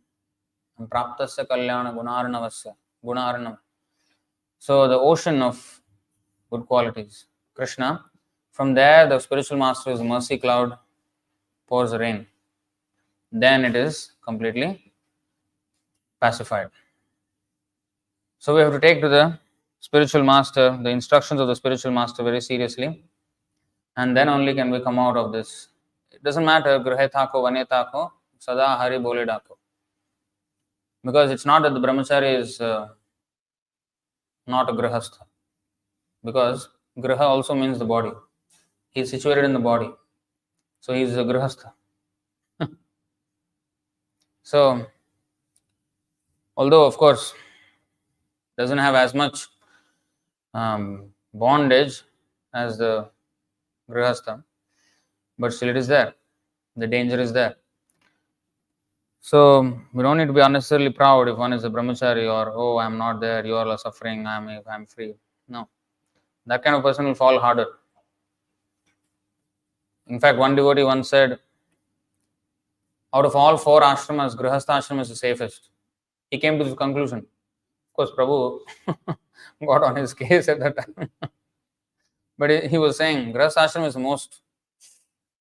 praptasya kalyana gunarnam. So the ocean of good qualities, Krishna, from there the spiritual master is mercy cloud, pours the rain. Then it is completely pacified. So we have to take to the spiritual master, the instructions of the spiritual master very seriously, and then only can we come out of this. It doesn't matter, grihe thako, vane thako, sada hari bole dako. Because it's not that the brahmachari is not a grihastha. Because griha also means the body. He is situated in the body. So he is a grihastha. So, although of course doesn't have as much bondage as the grihastha, but still it is there. The danger is there. So we don't need to be unnecessarily proud if one is a brahmachari or, oh, I'm not there, you all are suffering, I'm free. No. That kind of person will fall harder. In fact, one devotee once said, out of all 4 ashramas, grihastha ashram is the safest. He came to this conclusion. Of course, Prabhu got on his case at that time. But he was saying, grihastha ashram is the most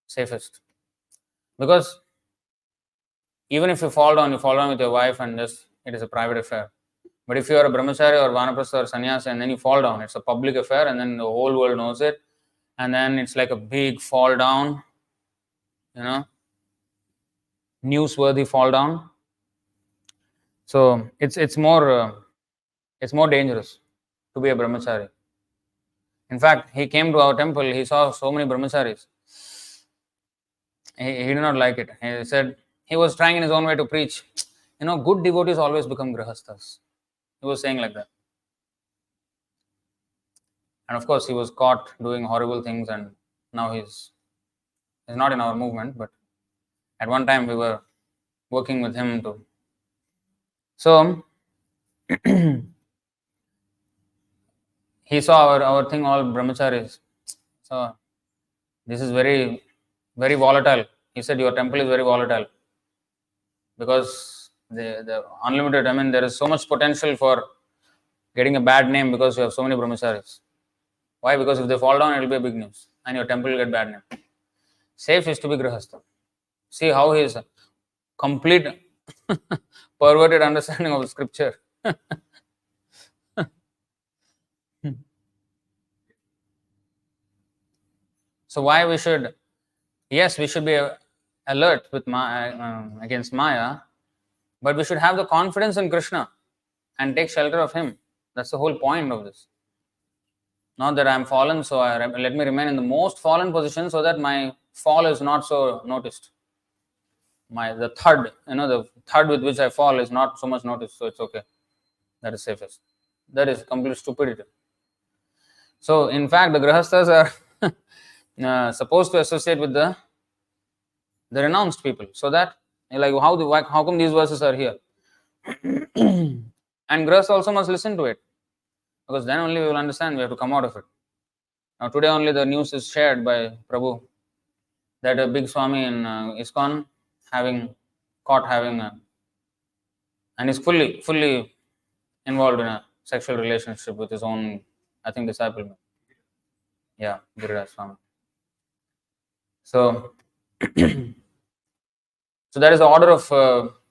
safest. Because even if you fall down with your wife and just, it is a private affair. But if you are a brahmachari or vanaprastha or sannyasi and then you fall down, it's a public affair and then the whole world knows it. And then it's like a big fall down, newsworthy fall down. So it's more dangerous to be a brahmachari. In fact, he came to our temple, he saw so many brahmacharis. He did not like it. He said, he was trying in his own way to preach, good devotees always become grihasthas. He was saying like that. And of course, he was caught doing horrible things and now he's not in our movement, but at one time we were working with him too. So, he saw our thing all brahmacharis. So, this is very, very volatile. He said, your temple is very volatile. Because the unlimited, there is so much potential for getting a bad name because you have so many brahmacharis. Why? Because if they fall down, it will be a big news and your temple will get bad name. Safe is to be grihastha. See how he is a complete perverted understanding of scripture. So why we should, yes, we should be alert with against Maya, but we should have the confidence in Krishna and take shelter of him. That's the whole point of this. Not that I am fallen, so let me remain in the most fallen position so that my fall is not so noticed. The thud with which I fall is not so much noticed, so it's okay. That is safest. That is complete stupidity. So, in fact, the grihasthas are supposed to associate with the renounced people, so that, like, how come these verses are here? And grihastha also must listen to it, because then only we will understand. We have to come out of it. Now, today only the news is shared by Prabhu that a big Swami in ISKCON caught having and is fully involved in a sexual relationship with his own, I think, disciple. Yeah, Giriraj Swami. So, so that is the order of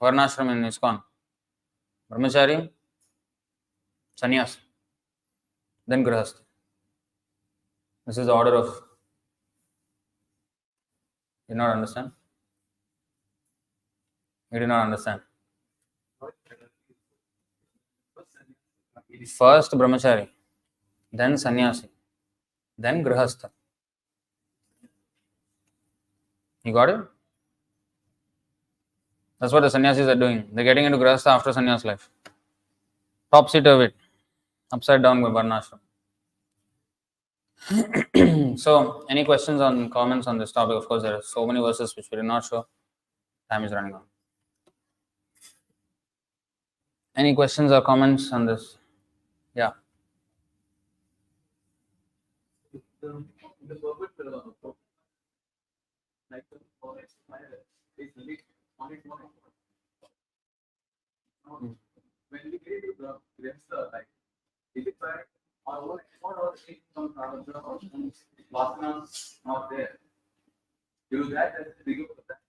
Varnashram in ISKCON. Brahmachari, Sannyas, then Grihastha. This is the order of... You did not understand? You did not understand. First Brahmachari, then Sannyasi, then Grihastha. You got it? That's what the sannyasis are doing. They're getting into Grihastha after sannyas life. Topsy-turvy, upside down by Varnashram. So, any questions or comments on this topic? Of course, there are so many verses which we did not show. Time is running on. Any questions or comments on this? Yeah. When we get to the Grihastha, like, is it right? Or some Vasana not there? Do that as a big of that.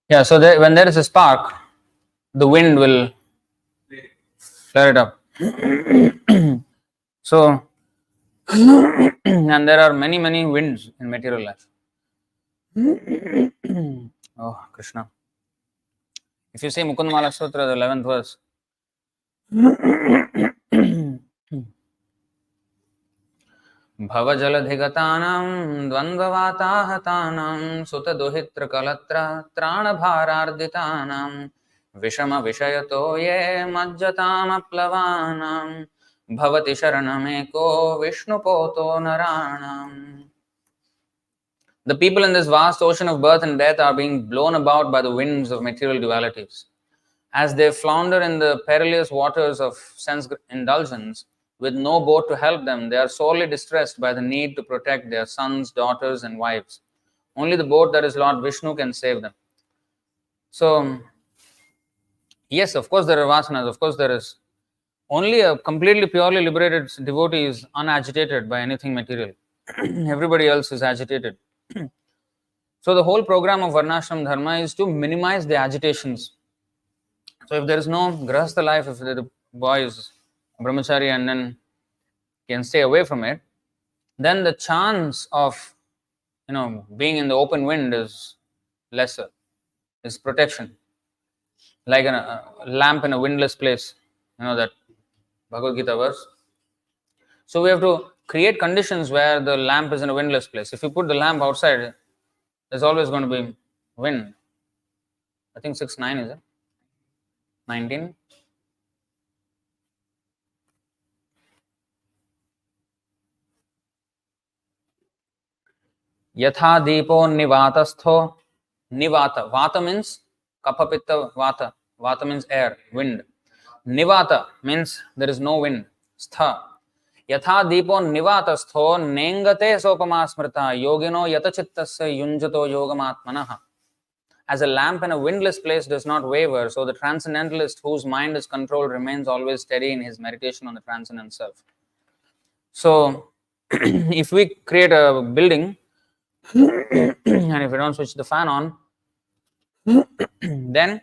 Yeah, so when there is a spark, the wind will flare it up. So, and there are many, many winds in material life. Oh, Krishna. If you see Mukundamala Sutra, the 11th verse, भवजलधिगतानां द्वन्द्ववाताहतानां सुतदुहितृकलत्रत्राणभारार्दितानां विषमविषयतो ये मज्जतामप्लवानां भवति शरणमेको विष्णुपोतो नराणाम्. The people in this vast ocean of birth and death are being blown about by the winds of material dualities. As they flounder in the perilous waters of sense indulgence, with no boat to help them, they are sorely distressed by the need to protect their sons, daughters, and wives. Only the boat that is Lord Vishnu can save them. So, yes, of course there are vasanas, of course there is. Only a completely purely liberated devotee is unagitated by anything material. Everybody else is agitated. So the whole program of Varnashram Dharma is to minimize the agitations. So if there is no grahastha life, if the boy is brahmachari and then can stay away from it, then the chance of being in the open wind is lesser, is protection. Like a lamp in a windless place, that Bhagavad Gita verse. So we have to create conditions where the lamp is in a windless place. If you put the lamp outside, there's always going to be wind. I think 6-9 is it? 19. Yatha deepo nivatastho. Nivata. Vata means kapha pitta vata. Vata means air, wind. Nivata means there is no wind. Stha. Yatha deepo nivatastho nengate sopama smrita yogino yatachittasya yunjato yogamatmanaha. As a lamp in a windless place does not waver, so the transcendentalist whose mind is controlled remains always steady in his meditation on the transcendent self. So, if we create a building and if we don't switch the fan on, then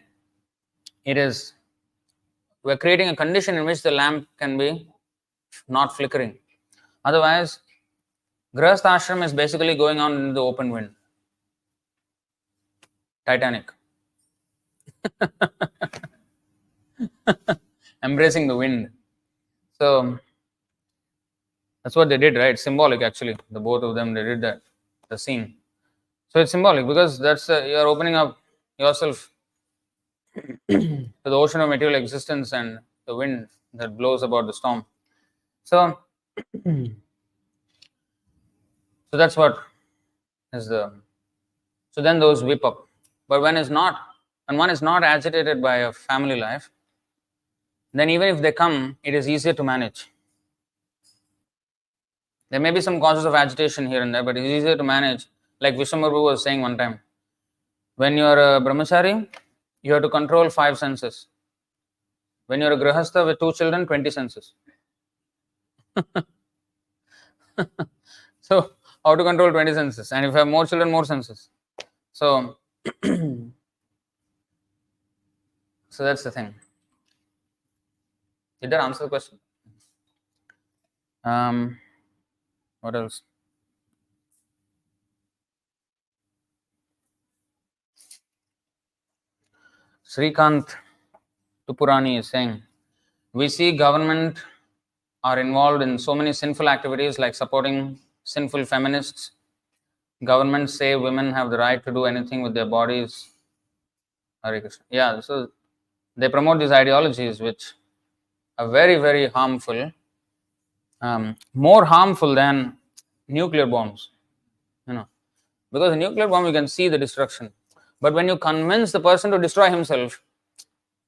we're creating a condition in which the lamp can be not flickering. Otherwise, grahastha ashram is basically going on in the open wind. Titanic. Embracing the wind. So that's what they did, right? Symbolic, actually. The both of them, they did that, the scene. So it's symbolic because that's you're opening up yourself to the ocean of material existence and the wind that blows about the storm. So that's what is the. So then those whip up. But when one is not agitated by a family life, then even if they come, it is easier to manage. There may be some causes of agitation here and there, but it is easier to manage. Like Vishwamurbu was saying one time, when you are a brahmachari, you have to control 5 senses. When you are a grahastha with 2 children, 20 senses. So, how to control 20 senses? And if you have more children, more senses. So that's the thing. Did that answer the question? What else? Srikant Tupurani is saying, we see government are involved in so many sinful activities like supporting sinful feminists. Governments say women have the right to do anything with their bodies. Hare Krishna. Yeah, so they promote these ideologies which are very, very harmful, more harmful than nuclear bombs. Because a nuclear bomb you can see the destruction. But when you convince the person to destroy himself,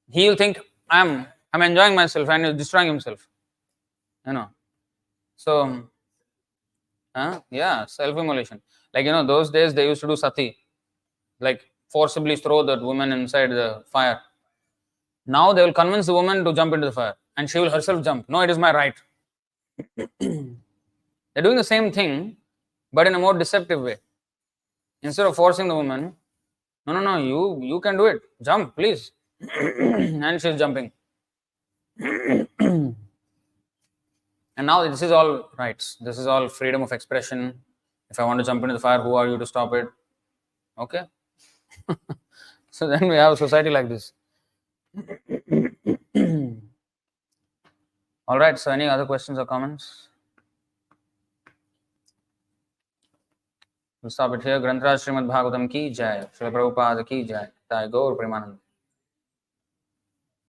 he will think, I'm enjoying myself, and he's destroying himself. So, self-immolation. Like, those days they used to do sati, like forcibly throw that woman inside the fire. Now they will convince the woman to jump into the fire, and she will herself jump. No, it is my right. They're doing the same thing, but in a more deceptive way. Instead of forcing the woman, no, you can do it. Jump, please. And she's jumping. And now this is all rights. This is all freedom of expression. If I want to jump into the fire, who are you to stop it? Okay. So then we have a society like this. All right. So any other questions or comments? We'll stop it here. Grantraj Srimad Bhagavatam ki jai. Srila Prabhupada ki jai. Jai Gaur Premanand.